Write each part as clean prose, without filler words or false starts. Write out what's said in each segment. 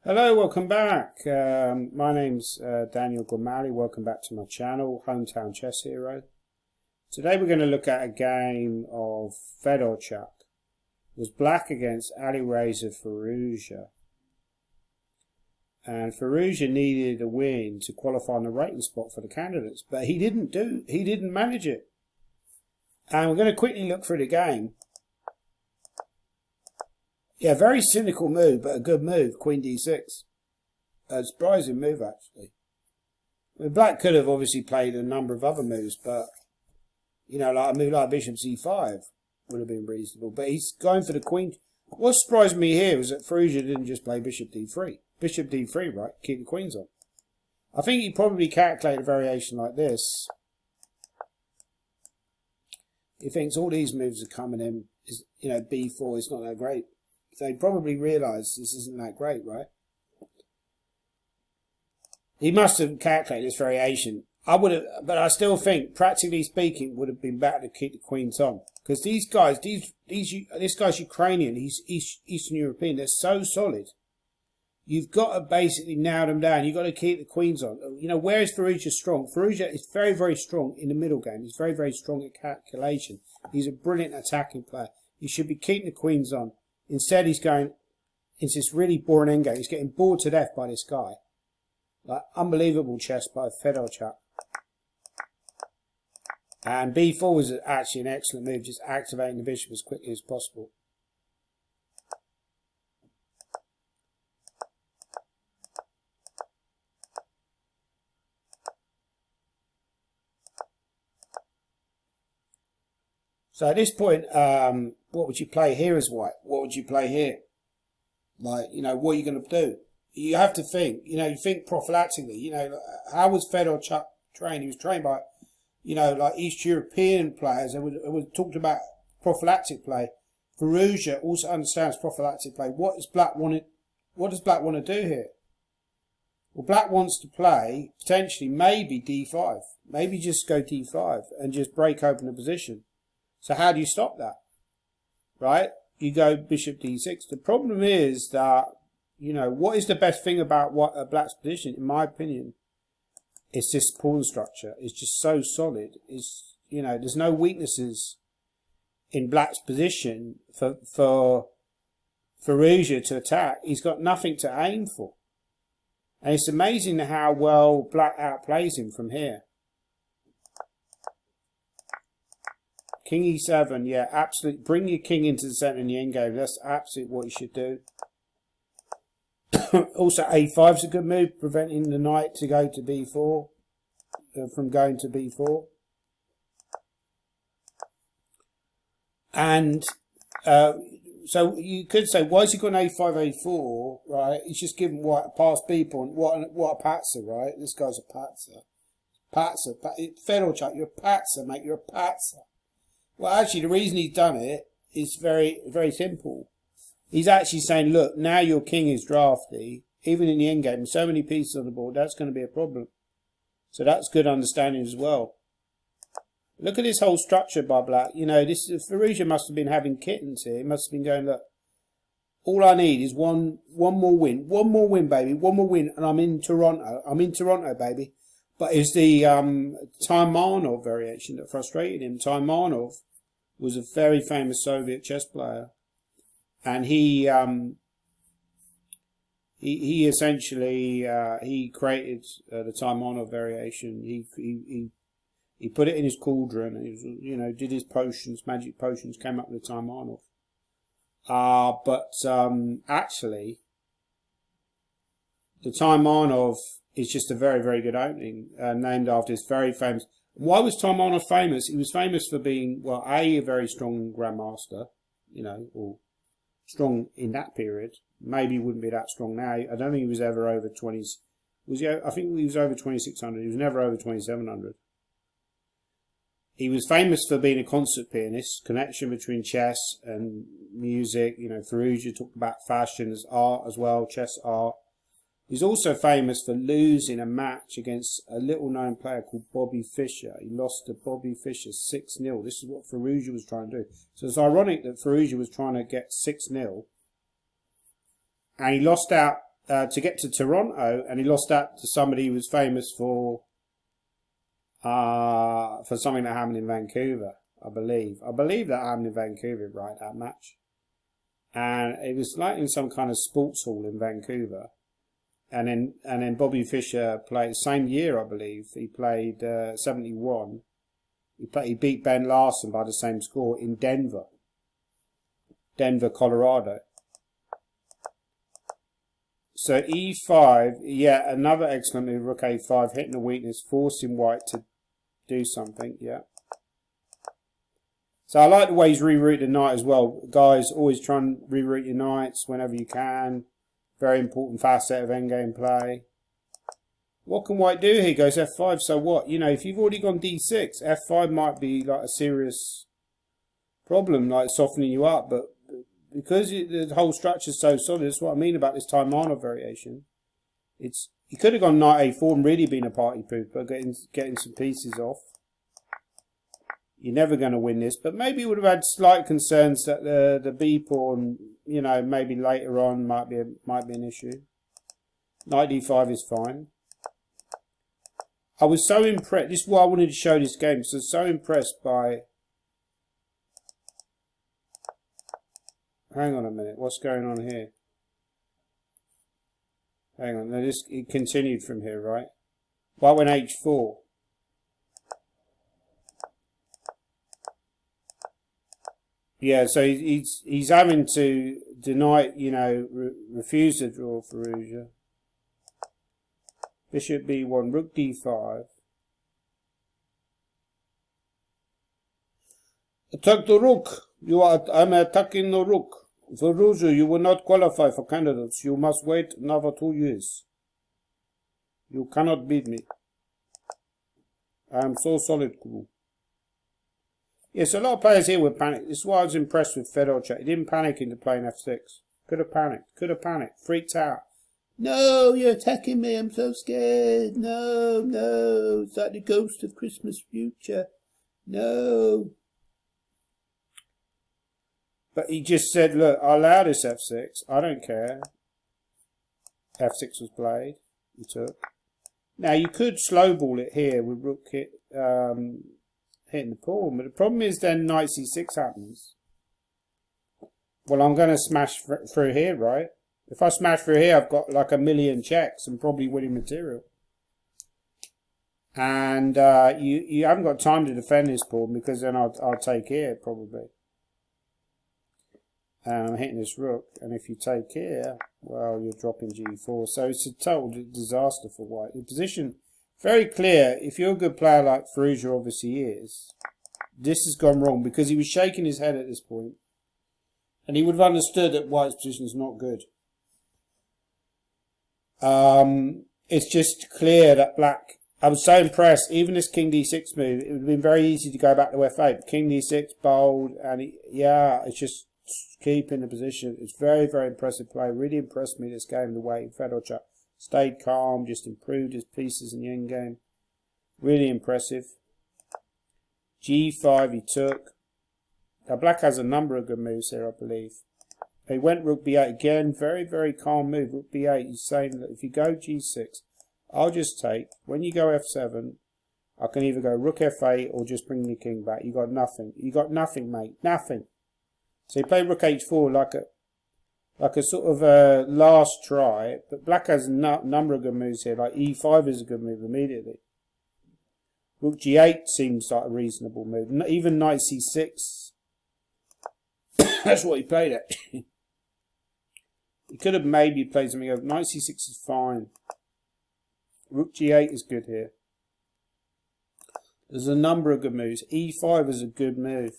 Hello, welcome back. My name's Daniel Gormally. Welcome back to my channel, Hometown Chess Hero. Today we're going to look at a game of Fedorchuk. It was black against Alireza Firouzja. And Firouzja needed a win to qualify on the rating spot for the candidates, but he didn't manage it. And we're going to quickly look through the game. Yeah, very cynical move, but a good move. Queen d6. A surprising move, actually. I mean, black could have obviously played a number of other moves, but, you know, like a move like bishop c5 would have been reasonable. But he's going for the queen. What surprised me here was that Firouzja didn't just play bishop d3. Bishop d3, right? Keep the queens on. I think he probably calculated a variation like this. He thinks all these moves are coming in. You know, b4 is not that great. So he probably realised this isn't that great, right? He must have calculated this variation. I would have, but I still think, practically speaking, would have been better to keep the queens on, because these guys, this guy's Ukrainian, he's Eastern European. They're so solid. You've got to basically nail them down. You've got to keep the queens on. You know, where is Firouzja strong? Firouzja is very, very strong in the middle game. He's very, very strong at calculation. He's a brilliant attacking player. He should be keeping the queens on. Instead, he's going into this really boring endgame. He's getting bored to death by this guy. Like, unbelievable chess by Fedorchuk. And b4 was actually an excellent move, just activating the bishop as quickly as possible. So at this point, what would you play here as white? What would you play here? Like, you know, what are you going to do? You have to think, you know, you think prophylactically. You know, how was Fedorchuk trained? He was trained by, you know, like East European players. They would talked about prophylactic play. Firouzja also understands prophylactic play. What does black want to do here? Well, black wants to play, potentially, maybe d5. Maybe just go d5 and just break open the position. So how do you stop that? Right? You go bishop d6. The problem is that, you know, what is the best thing about what a black's position, in my opinion, it's this pawn structure. It's just so solid. It's, you know, there's no weaknesses in black's position for Firouzja to attack. He's got nothing to aim for. And it's amazing how well black outplays him from here. King e7, yeah, absolutely. Bring your king into the centre in the endgame. That's absolutely what you should do. Also, a5 is a good move, preventing the knight to go to b4, from going to b4. And so you could say, why has he got an a5, a4, right? He's just given white a pass b pawn. What a patzer, right? This guy's a patzer. Patzer. Fedorchuk, you're a patzer, mate. You're a patzer. Well, actually, the reason he's done it is very, very simple. He's actually saying, look, now your king is drafty. Even in the endgame, with so many pieces on the board, that's going to be a problem. So that's good understanding as well. Look at this whole structure by black. You know, this Firouzja must have been having kittens here. He must have been going, look, all I need is one more win. One more win, baby. One more win, and I'm in Toronto. I'm in Toronto, baby. But it's the Taimanov variation that frustrated him. Taimanov was a very famous Soviet chess player, and he essentially he created the Taimanov variation. He put it in his cauldron. And he was, you know, did his potions, magic potions, came up with the Taimanov. But actually, the Taimanov is just a very, very good opening, named after his very famous. Why was Taimanov famous? He was famous for being, well, a very strong grandmaster, you know, or strong in that period. Maybe he wouldn't be that strong now. I don't think he was ever over 20s. Was he? I think he was over 2600. He was never over 2700. He was famous for being a concert pianist, connection between chess and music. You know, Firouzja talked about fashion as art as well, chess art. He's also famous for losing a match against a little-known player called Bobby Fischer. He lost to Bobby Fischer 6-0. This is what Firouzja was trying to do. So it's ironic that Firouzja was trying to get 6-0. And he lost out to get to Toronto, and he lost that to somebody who was famous for something that happened in Vancouver. I believe that happened in Vancouver, right? That match, and it was like in some kind of sports hall in Vancouver. And then Bobby Fischer played the same year, I believe. He played 71. He beat Ben Larson by the same score in Denver, Colorado. So E5, yeah, another excellent move. Rook A5, hitting the weakness, forcing White to do something. Yeah. So I like the way he's rerouted the knight as well. Guys, always try and reroute your knights whenever you can. Very important facet of endgame play. What can White do here? He goes F5, so what? You know, if you've already gone D6, F5 might be like a serious problem, like softening you up. But because the whole structure is so solid, that's what I mean about this Taimanov variation. You could have gone Knight A4 and really been a party pooper, getting some pieces off. You're never going to win this, but maybe you would have had slight concerns that the B pawn, you know, maybe later on might be an issue. Knight D5 is fine. I was so impressed. This is why I wanted to show this game. So I was so impressed by. Hang on a minute. What's going on here? Hang on. Now it continued from here, right? White went H4. Yeah, so he's having to deny, you know, refuse to draw Firouzja. Bishop B1, Rook D5. Attack the Rook. I'm attacking the Rook. Firouzja, you will not qualify for candidates. You must wait another 2 years. You cannot beat me. I am so solid, crew. Yes, a lot of players here would panic. This is why I was impressed with Fedorchuk. He didn't panic into playing F6. Could have panicked. Freaked out. No, you're attacking me. I'm so scared. No. It's like the ghost of Christmas future. No. But he just said, look, I'll allow this F6. I don't care. F6 was played. He took. Now, you could slowball it here with Rook hitting the pawn, but the problem is then Knight C6 happens. Well, I'm going to smash through here, right? If I smash through here, I've got like a million checks and probably winning material. And you haven't got time to defend this pawn because then I'll take here probably. And I'm hitting this rook, and if you take here, well, you're dropping G4. So it's a total disaster for White. The position, very clear. If you're a good player like Firouzja obviously is, this has gone wrong because he was shaking his head at this point. And he would have understood that White's position is not good. It's just clear that Black, I was so impressed, even this King D6 move, it would have been very easy to go back to F8. But King D6, bold, and it's just keeping the position. It's very, very impressive play. Really impressed me this game, the way Fedorchuk stayed calm, just improved his pieces in the end game. Really impressive. G5 he took. Now Black has a number of good moves here, I believe. He went Rook B8 again. Very, very calm move. Rook B8. He's saying that if you go G6, I'll just take. When you go F7, I can either go Rook F8 or just bring the king back. You got nothing. You got nothing, mate. Nothing. So he played Rook H4 like a sort of a last try. But Black has a number of good moves here. Like E5 is a good move immediately. Rook G8 seems like a reasonable move. Even Knight C6. That's what he played at. He could have maybe played something over. Knight C6 is fine. Rook G8 is good here. There's a number of good moves. E5 is a good move.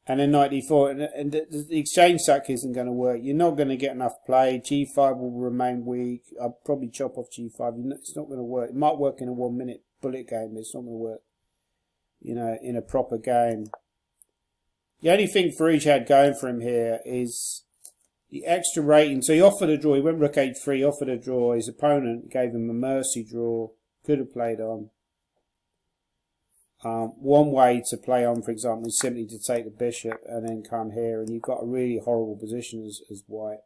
And then Knight D4. And the exchange sack isn't going to work. You're not going to get enough play. G5 will remain weak. I'll probably chop off G5. It's not going to work. It might work in a 1 minute bullet game, but it's not going to work, you know, in a proper game. The only thing Firouzja had going for him here is the extra rating. So he offered a draw. He went Rook H3, offered a draw. His opponent gave him a mercy draw. Could have played on. One way to play on, for example, is simply to take the bishop and then come here. And you've got a really horrible position as White.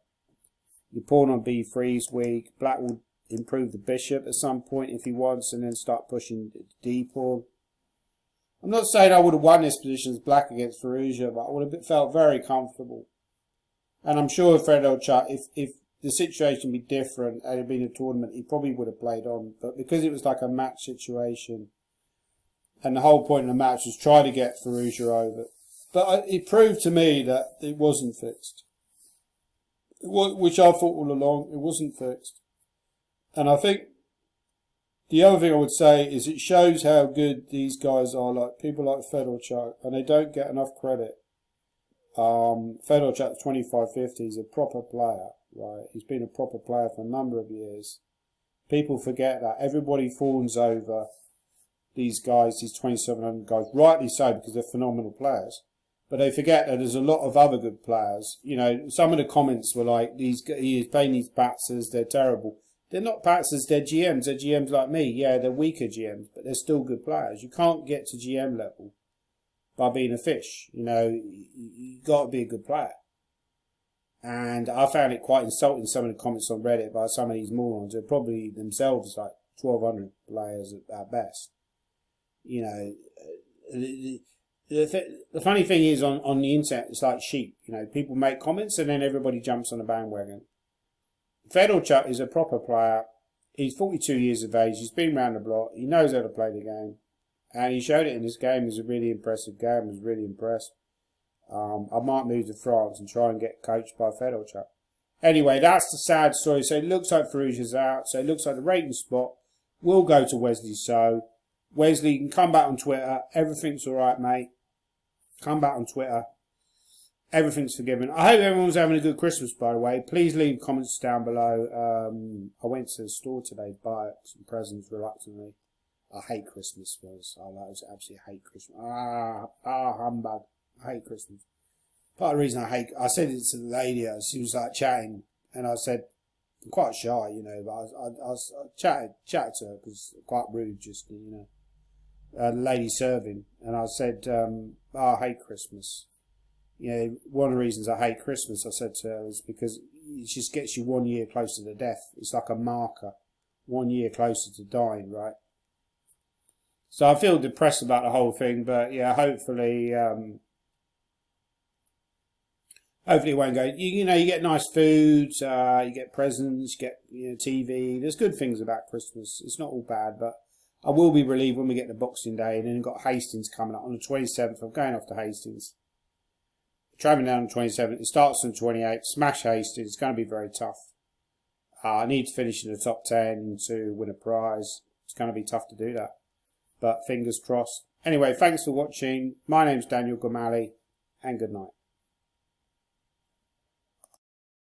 Your pawn on b3 is weak. Black will improve the bishop at some point if he wants, and then start pushing the d pawn. I'm not saying I would have won this position as black against Firouzja, but I would have felt very comfortable. And I'm sure Fedorchuk, if the situation had been different and it had been a tournament, he probably would have played on. But because it was like a match situation, and the whole point of the match was try to get Firouzja over. But it proved to me that it wasn't fixed. Which I thought all along, it wasn't fixed. And I think the other thing I would say is it shows how good these guys are, like people like Fedorchuk, and they don't get enough credit. Fedorchuk 2550 is a proper player, right? He's been a proper player for a number of years. People forget that. Everybody fawns over these guys, these 2700 guys, rightly so, because they're phenomenal players. But they forget that there's a lot of other good players. You know, some of the comments were like, he's playing these Patzers, they're terrible. They're not Patzers, they're GMs. They're GMs like me. Yeah, they're weaker GMs, but they're still good players. You can't get to GM level by being a fish. You know, you got to be a good player. And I found it quite insulting, some of the comments on Reddit by some of these morons. They're probably themselves like 1,200 players at best. You know, the funny thing is on the internet, it's like sheep. You know, people make comments and then everybody jumps on the bandwagon. Fedorchuk is a proper player. He's 42 years of age. He's been around the block. He knows how to play the game. And he showed it in this game. It was a really impressive game. I was really impressed. I might move to France and try and get coached by Fedorchuk. Anyway, that's the sad story. So it looks like Firouzja's out. So it looks like the rating spot will go to Wesley So. Wesley, you can come back on Twitter. Everything's all right, mate. Come back on Twitter. Everything's forgiven. I hope everyone's having a good Christmas, by the way. Please leave comments down below. I went to the store today to buy some presents reluctantly. I hate Christmas, guys. I absolutely hate Christmas. Humbug. I hate Christmas. Part of the reason I said it to the lady, she was like chatting, and I said, I'm quite shy, you know, but I chatted to her because quite rude, just, you know. The lady serving, and I said, I hate Christmas. You know, one of the reasons I hate Christmas, I said to her, is because it just gets you 1 year closer to death. It's like a marker. 1 year closer to dying, right? So I feel depressed about the whole thing, but yeah, hopefully it won't go. You know, you get nice food, you get presents, you get TV. There's good things about Christmas. It's not all bad, but I will be relieved when we get to Boxing Day, and then we've got Hastings coming up on the 27th. I'm going off to Hastings. Travelling down on the 27th. It starts on the 28th. Smash Hastings. It's going to be very tough. I need to finish in the top 10 to win a prize. It's going to be tough to do that. But fingers crossed. Anyway, thanks for watching. My name's Daniel Gomali, and good night.